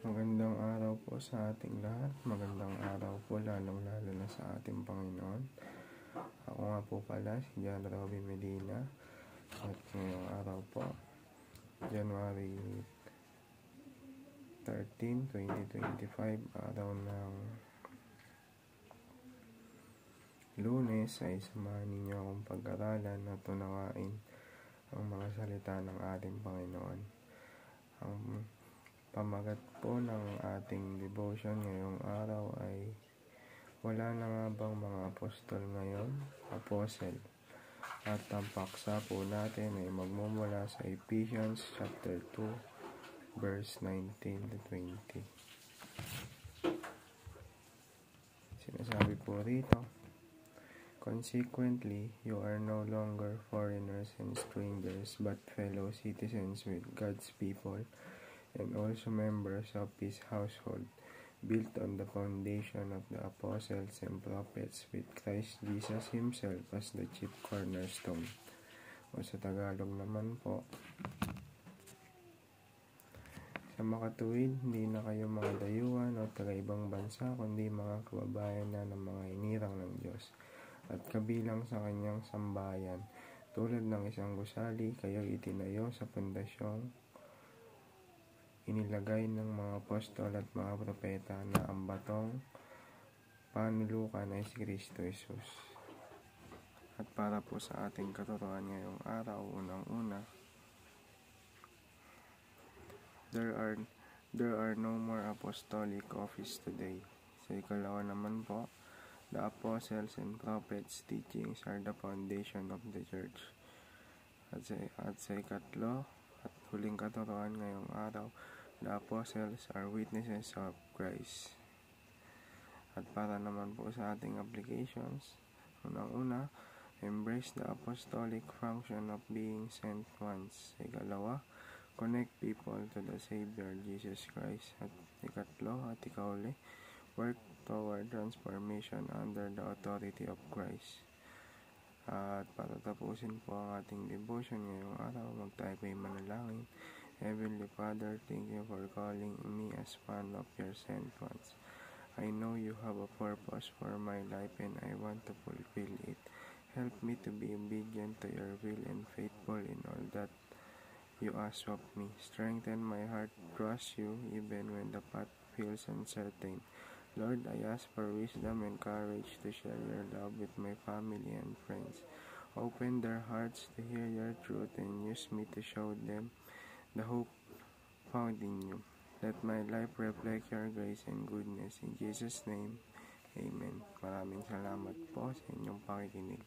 Magandang araw po sa ating lahat. Magandang araw po lalong-lalo na sa ating Panginoon. Ako nga po pala si John Robin Medina. At ngayong araw po, January 13, 2025, araw ng Lunes, ay samahan ninyo akong pag-aralan at unawain ang mga salita ng ating Panginoon. Ang pamagat po ng ating devotion ngayong araw ay wala na nga bang mga apostol ngayon? Apostle. At ang paksa po natin ay magmumula sa Ephesians chapter 2 verse 19 to 20. Sinasabi po rito, "Consequently, you are no longer foreigners and strangers, but fellow citizens with God's people, and also members of His household, built on the foundation of the apostles and prophets, with Christ Jesus Himself as the chief cornerstone." O sa Tagalog naman po, sa makatuwid, hindi na kayo mga dayuhan o taga-ibang bansa, kundi mga kababayan na ng mga hinirang ng Diyos, at kabilang sa Kanyang sambahayan. Tulad ng isang gusali, kayo itinayo sa pundasyong inilagay ng mga apostol at mga propeta, na ang batong panulukan ay si Kristo Jesus. At para po sa ating katuruan ngayong araw, unang-una, there are no more apostolic office today. Sa ikalawa naman po, the apostles and prophets' teachings are the foundation of the church. At sa ikatlo, at huling katuruan ngayong araw, the apostles are witnesses of Christ. At para naman po sa ating applications, unang-una, embrace the apostolic function of being sent ones. Sa ikalawa, connect people to the Savior Jesus Christ. At ikatlo at ikauli, work toward transformation under the authority of Christ. At para tapusin po ang ating devotion ngayong araw, tayo po'y manalangin. Heavenly Father, thank you for calling me as one of your sent ones. I know you have a purpose for my life and I want to fulfill it. Help me to be obedient to your will and faithful in all that you ask of me. Strengthen my heart to trust you even when the path feels uncertain. Lord, I ask for wisdom and courage to share your love with my family and friends. Open their hearts to hear your truth and use me to show them the hope found in you. Let my life reflect your grace and goodness. In Jesus' name, Amen. Maraming salamat po sa inyong pakikinig.